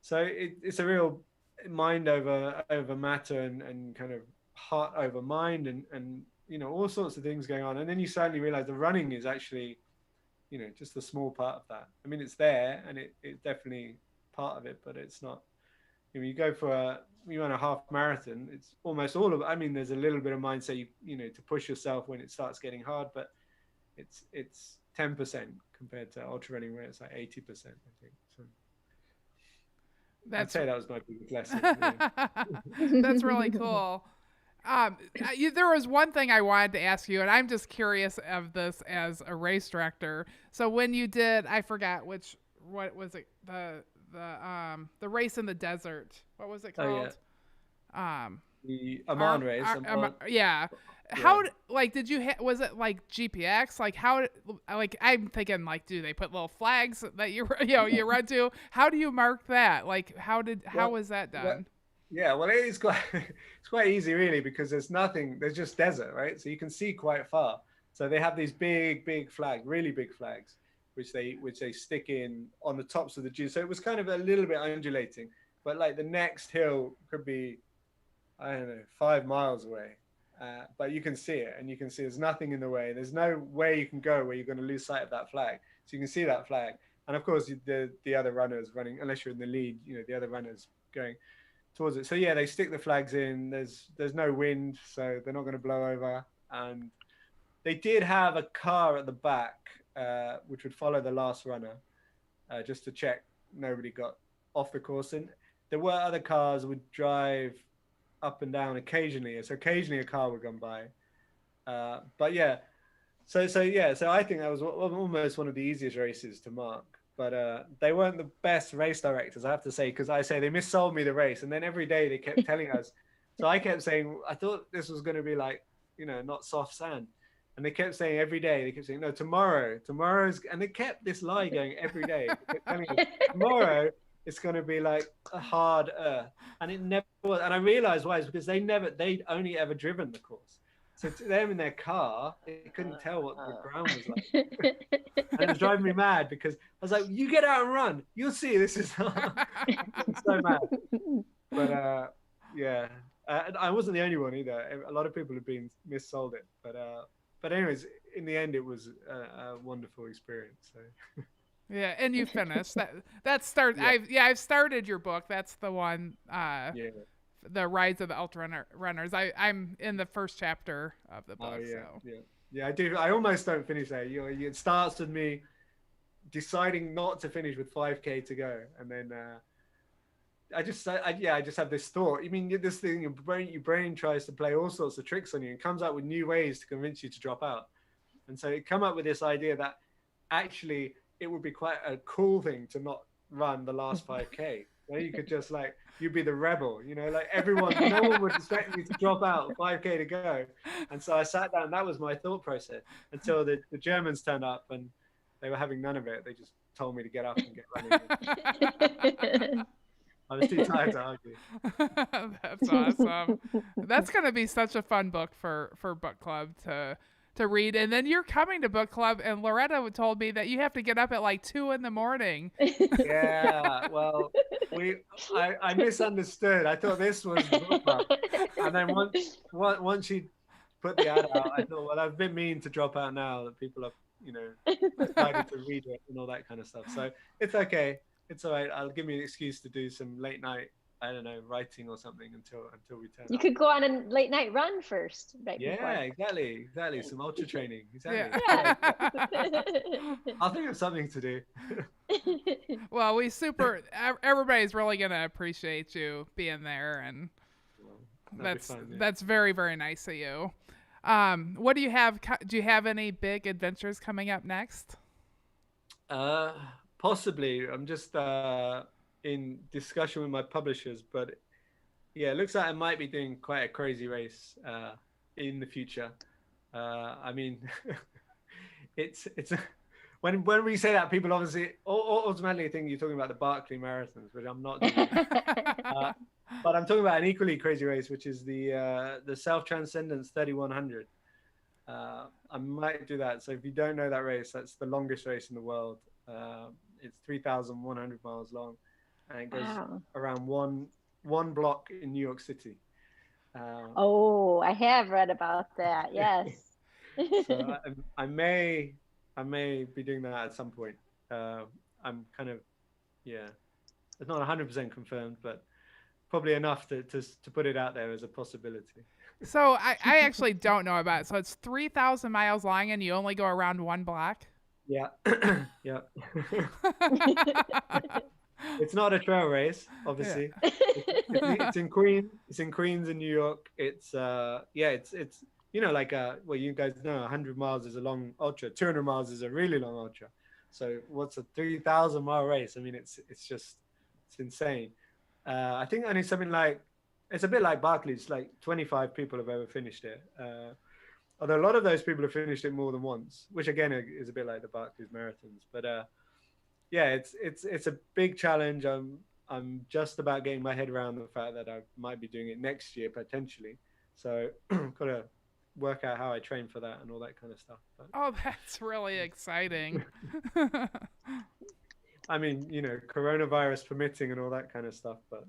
so it's a real mind over matter, and kind of heart over mind, and you know, all sorts of things going on. And then you suddenly realize the running is actually, you know, just a small part of that. I mean, it's there, and it's definitely part of it, but it's not, you know, you run a half marathon, it's almost all of, I mean, there's a little bit of mindset, you know, to push yourself when it starts getting hard, but it's 10% compared to ultra running where it's like 80%, I think. So I'd say that was my biggest lesson. That's really cool. There was one thing I wanted to ask you, and I'm just curious of this as a race director. So when you did, I forgot what was it, the race in the desert, what was it called? Oh, yeah. The Oman race. Yeah. How, like, did you was it like GPX? Like, how, like, I'm thinking, like, do they put little flags that you run to? How do you mark that? Like, how was that done? Well, it is quite it's quite easy, really, because there's just desert, right? So you can see quite far. So they have these big flags, really big flags, which they stick in on the tops of the dunes. So it was kind of a little bit undulating, but like the next hill could be, I don't know, 5 miles away. But you can see it, and you can see there's nothing in the way. There's no way you can go where you're going to lose sight of that flag. So you can see that flag. And of course, the other runners running, unless you're in the lead, you know, the other runners going towards it. So yeah, they stick the flags in. There's no wind, so they're not going to blow over. And they did have a car at the back, which would follow the last runner, just to check nobody got off the course. And there were other cars would drive up and down occasionally. So occasionally a car would come by. But yeah, so I think that was almost one of the easiest races to mark. But they weren't the best race directors, I have to say, because they missold me the race. And then every day they kept telling us. So I kept saying, I thought this was going to be like, you know, not soft sand. And they kept saying every day, they kept saying, no, tomorrow's, and they kept this lie going every day. They kept telling us, tomorrow it's going to be like a hard earth. And it never was. And I realized why. It's because they'd only ever driven the course. So to them in their car, they couldn't tell what the ground was like. And it was driving me mad because I was like, you get out and run. You'll see, this is I'm so mad. But yeah, I wasn't the only one either. A lot of people have been missold it. But anyways, in the end, it was a wonderful experience. So. Yeah, and you finished that start. Yeah. I've started your book. That's the one. The Rise of the Ultra Runners. I'm in the first chapter of the book. I do. I almost don't finish that. You know, it starts with me deciding not to finish with 5K to go, and then I just have this thought. I mean, this thing, your brain tries to play all sorts of tricks on you and comes up with new ways to convince you to drop out. And so it come up with this idea that actually it would be quite a cool thing to not run the last 5K. You know, you could just you'd be the rebel, you know, like no one would expect you to drop out 5K to go. And so I sat down, that was my thought process until the Germans turned up and they were having none of it. They just told me to get up and get running. I was too tired to argue. That's awesome. That's gonna be such a fun book for book club to read. And then you're coming to book club, and Loretta told me that you have to get up at like 2 a.m. Yeah, well, I misunderstood. I thought this was book club, and then once she put the ad out, I thought, well, I've been mean to drop out now that people have, decided to read it and all that kind of stuff. So it's okay. It's all right. I'll give me an excuse to do some late night, I don't know, writing or something until we turn You up. could go on a late night run first, right? Yeah, exactly. Some ultra training. Exactly. Yeah. I'll think of something to do. Well, everybody's really gonna appreciate you being there, and That'd be fun, yeah. that's very, very nice of you. What do you have? Do you have any big adventures coming up next? Possibly. I'm just in discussion with my publishers, but yeah, it looks like I might be doing quite a crazy race in the future. I mean, it's when we say that, people obviously automatically think you're talking about the Barkley marathons, which I'm not doing. But I'm talking about an equally crazy race, which is the Self Transcendence 3100. I might do that. So if you don't know that race, that's the longest race in the world. It's 3,100 miles long, and it goes around one block in New York City. Oh, I have read about that. Yes. So I may be doing that at some point. I'm kind of, yeah, it's not 100% confirmed, but probably enough to put it out there as a possibility. So I actually don't know about it. So it's 3,000 miles long, and you only go around one block. Yeah. Yeah. It's not a trail race, obviously. Yeah. It's in Queens. It's in Queens in New York. It's it's like well, you guys know 100 miles is a long ultra. 200 miles is a really long ultra. So what's a 3,000 mile race? I mean, it's insane. I think only something like, it's a bit like Barkley's, like 25 people have ever finished it. Although a lot of those people have finished it more than once, which again is a bit like the Barkley's marathons. But yeah, it's a big challenge. I'm just about getting my head around the fact that I might be doing it next year potentially. So gotta work out how I train for that and all that kind of stuff. But, oh, that's really exciting. I mean, coronavirus permitting and all that kind of stuff, but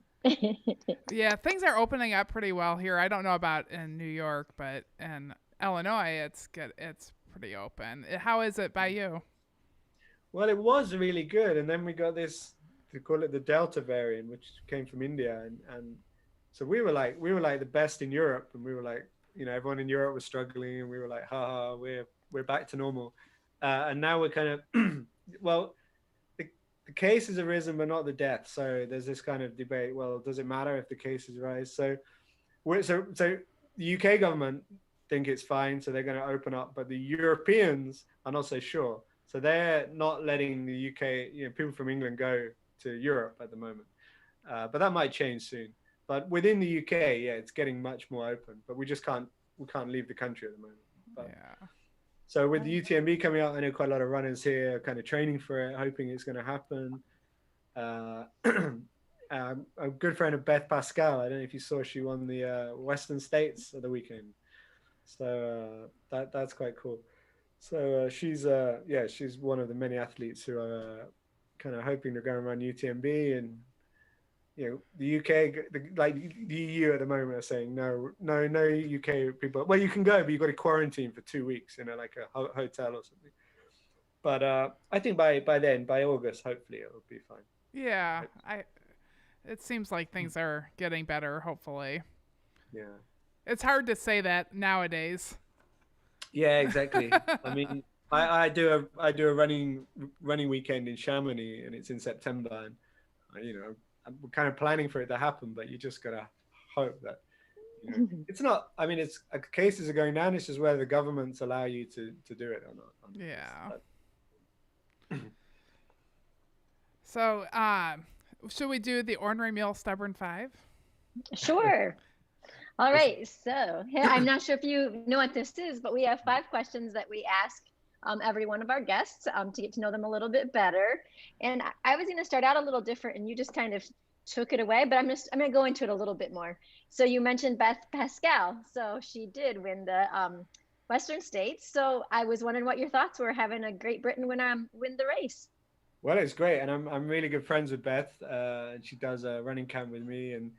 yeah, things are opening up pretty well here. I don't know about in New York, but in Illinois, it's good. It's pretty open. How is it by you? Well, it was really good, and then we got this, to call it the Delta variant, which came from India, and so we were like the best in Europe, and we were like, everyone in Europe was struggling, and we were like, ha, we're back to normal, and now we're kind of well, the cases have risen, but not the deaths. So there's this kind of debate. Well, does it matter if the cases rise? So the UK government think it's fine, so they're going to open up, but the Europeans are not so sure. So they're not letting the UK, people from England go to Europe at the moment. But that might change soon. But within the UK, yeah, it's getting much more open. But we can't leave the country at the moment. But, yeah. So with the UTMB coming out, I know quite a lot of runners here kind of training for it, hoping it's going to happen. A good friend of Beth Pascal, I don't know if you saw, she won the Western States of the weekend. So that's quite cool. So she's one of the many athletes who are kind of hoping to go and run UTMB, and the UK, the EU at the moment are saying no UK people. Well, you can go, but you've got to quarantine for 2 weeks in like a hotel or something. But I think by August, hopefully it will be fine. Yeah, it seems like things are getting better. Hopefully. Yeah. It's hard to say that nowadays. Yeah, exactly. I mean, I do a running weekend in Chamonix, and it's in September, and I'm kind of planning for it to happen, but you just gotta hope that it's not. I mean, it's cases are going down. It's just whether the governments allow you to do it or not. Yeah. So, should we do the Ornery Mule Stubborn 5? Sure. All right. So I'm not sure if you know what this is, but we have 5 questions that we ask every one of our guests to get to know them a little bit better. And I was going to start out a little different, and you just kind of took it away, but I'm gonna go into it a little bit more. So you mentioned Beth Pascal. So she did win the Western States. So I was wondering what your thoughts were having a Great Britain win the race. Well, it's great, and I'm really good friends with Beth, and she does a running camp with me, and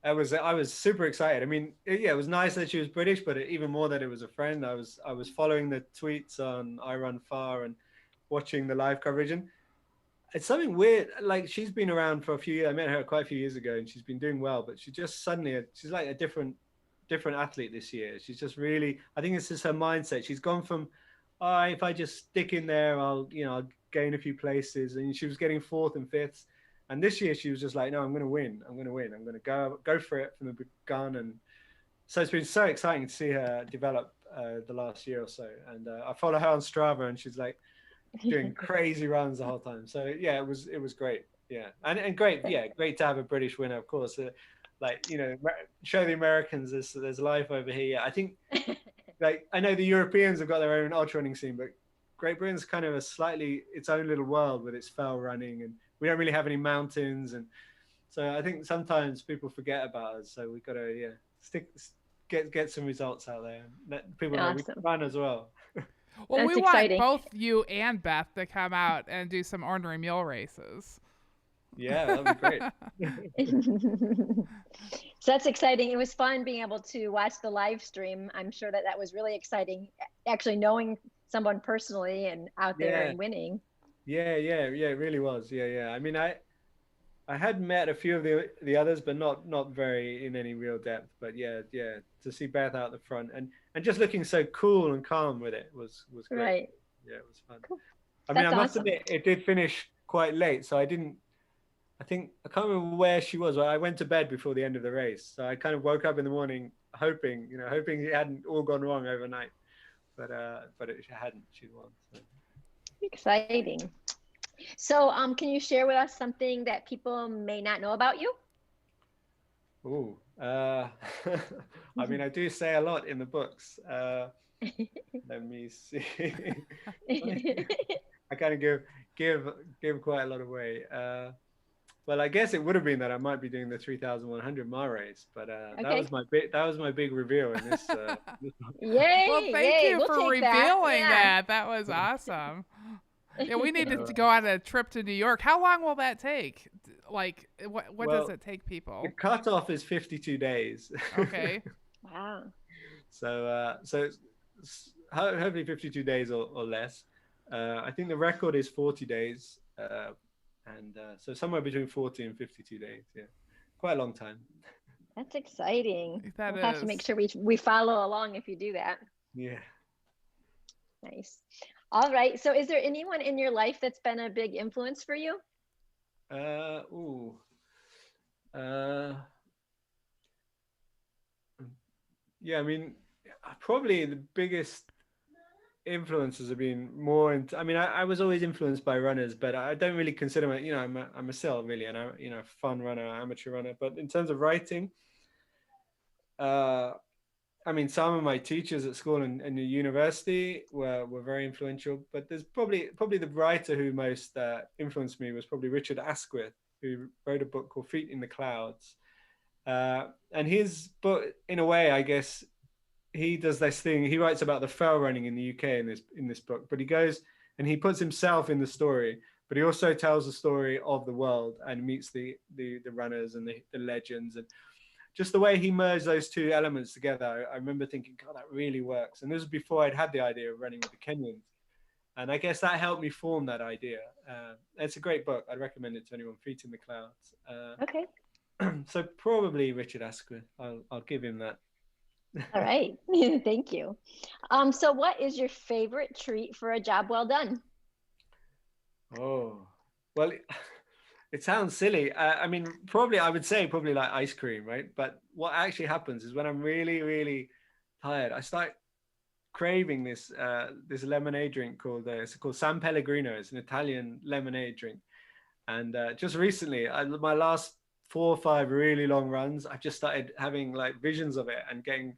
I was super excited. I mean, it was nice that she was British, but even more that it was a friend. I was following the tweets on I Run Far and watching the live coverage, and it's something weird. Like, she's been around for a few years. I met her quite a few years ago, and she's been doing well, but she just suddenly she's like a different athlete this year. She's just really, I think it's just her mindset. She's gone from, oh, if I just stick in there, I'll gain a few places, and she was getting fourth and fifths. And this year she was just like, no, I'm going to win. I'm going to win. I'm going to go for it from the gun. And so it's been so exciting to see her develop the last year or so. And I follow her on Strava, and she's like doing crazy runs the whole time. So yeah, it was great. Yeah, and great. Yeah, great to have a British winner, of course. Like, show the Americans there's life over here. Yeah, I think like, I know the Europeans have got their own ultra running scene, but Great Britain's kind of a slightly its own little world with its fell running, and we don't really have any mountains, and so I think sometimes people forget about us. So we've got to get some results out there, and let people know we can run as well. Well, That's we exciting. want both you and Beth to come out and do some Ornery Mule races. Yeah, that'd be great. So that's exciting. It was fun being able to watch the live stream. I'm sure that was really exciting, actually knowing someone personally and out there and winning. Yeah, it really was. Yeah. I mean, I had met a few of the others, but not very in any real depth. But yeah, to see Beth out the front and just looking so cool and calm with it was great. Right. Yeah, it was fun. Cool. I mean, I must admit, it did finish quite late, so I can't remember where she was. I went to bed before the end of the race, so I kind of woke up in the morning hoping it hadn't all gone wrong overnight, but it hadn't. She won. So. Exciting. So, can you share with us something that people may not know about you? Ooh, I mean, I do say a lot in the books. Let me see. I kind of give quite a lot away. Well, I guess it would have been that I might be doing the 3,100 mile race, but okay. that was my big reveal in this. Yay! Well, thank you for revealing that. That was awesome. Yeah, we need to go on a trip to New York. How long will that take? Like, what does it take people? The cutoff is 52 days. Okay. Wow. So hopefully 52 days or less. I think the record is 40 days. And so somewhere between 40 and 52 days. Yeah, quite a long time. That's exciting. We'll have to make sure we follow along if you do that. Yeah. Nice. All right. So is there anyone in your life that's been a big influence for you? Yeah, I mean, probably the biggest influences have been more into, I mean, I was always influenced by runners, but I don't really consider I'm a cell really, and I'm fun runner, amateur runner. But in terms of writing, I mean, some of my teachers at school and the university were very influential, but there's probably the writer who most influenced me was probably Richard Asquith, who wrote a book called Feet in the Clouds. And his book, in a way, I guess, he does this thing. He writes about the fell running in the UK in this book, but he goes and he puts himself in the story, but he also tells the story of the world and meets the runners and the legends, and just the way he merged those two elements together. I remember thinking, God, that really works. And this was before I'd had the idea of running with the Kenyans, and I guess that helped me form that idea. It's a great book. I'd recommend it to anyone. Feet in the Clouds. Okay. So probably Richard Asquith. I'll give him that. All right. Thank you. So what is your favorite treat for a job well done? Oh, well, it sounds silly. I mean, I would say probably like ice cream, right? But what actually happens is when I'm really, really tired, I start craving this lemonade drink called San Pellegrino. It's an Italian lemonade drink. And just recently, my last 4 or 5 really long runs, I've just started having like visions of it and getting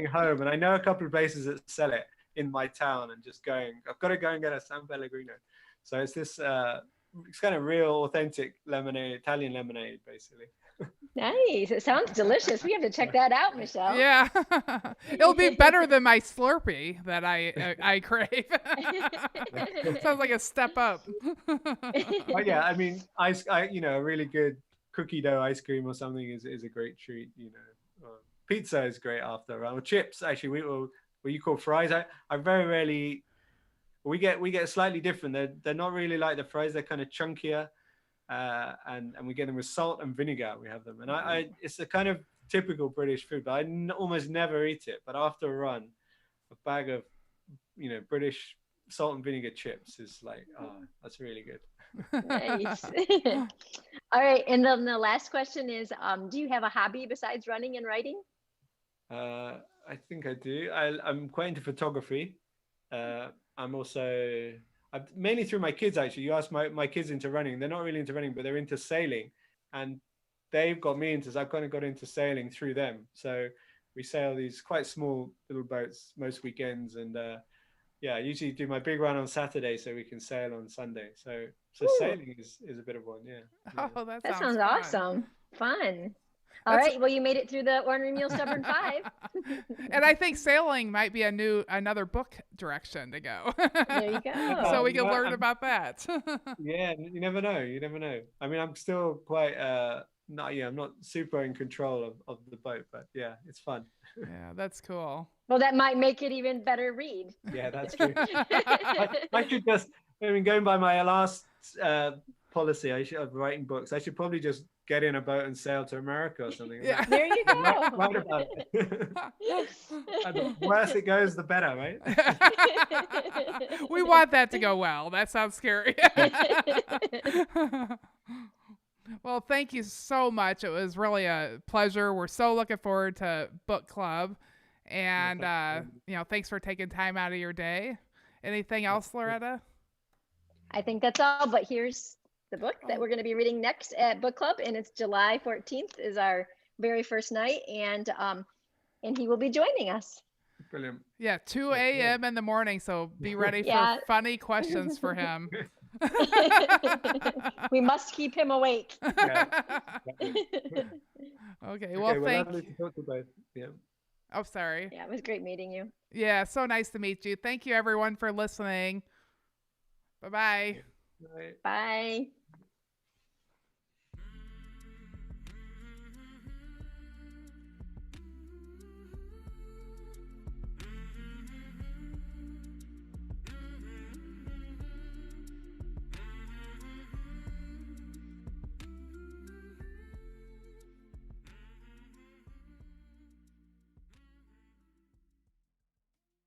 home. And I know a couple of places that sell it in my town, and just going, I've got to go and get a San Pellegrino. So it's this it's kind of real, authentic lemonade, Italian lemonade, basically. Nice. It sounds delicious. We have to check that out, Michelle. Yeah. It'll be better than my Slurpee that I crave. Sounds like a step up. But yeah, I mean, a really good cookie dough ice cream or something is a great treat. Pizza is great after a run. Or chips, actually, what you call fries. I very rarely. We get slightly different. They're not really like the fries. They're kind of chunkier, and we get them with salt and vinegar. We have them, and it's a kind of typical British food, but I almost never eat it. But after a run, a bag of British salt and vinegar chips is like, oh, that's really good. Nice. All right, and then the last question is, do you have a hobby besides running and writing? I think I do. I'm quite into photography. I'm mainly through my kids, actually. You asked my kids into running. They're not really into running, but they're into sailing. And they've got me into, so I've kind of got into sailing through them. So we sail these quite small little boats most weekends. And I usually do my big run on Saturday so we can sail on Sunday. So sailing is a bit of one, yeah. Oh, that That sounds sounds awesome. Fun. All That's- right, well, you made it through the Ornery Mule Stubborn 5. And I think sailing might be another book direction to go. There you go. So we can learn about that. Yeah, you never know. You never know. I mean, I'm still quite I'm not super in control of the boat, but yeah, it's fun. Yeah, that's cool. Well, that might make it even better read. Yeah, that's true. I should just, going by my last policy, of writing books, I should probably just get in a boat and sail to America or something. Yeah. There you go. Right about it. And the worse it goes, the better, right? We want that to go well. That sounds scary. Well, thank you so much. It was really a pleasure. We're so looking forward to book club. And, thanks for taking time out of your day. Anything else, Loretta? I think that's all, but here's the book that we're going to be reading next at book club, and it's July 14th is our very first night, and he will be joining us. Brilliant. Yeah, 2 a.m. in the morning, so be ready Yeah. for funny questions for him. We must keep him awake. Yeah. Okay, well, lovely to talk to both. Yeah. Oh, sorry. Yeah, it was great meeting you. Yeah, so nice to meet you. Thank you, everyone, for listening. Bye-bye. Right. Bye.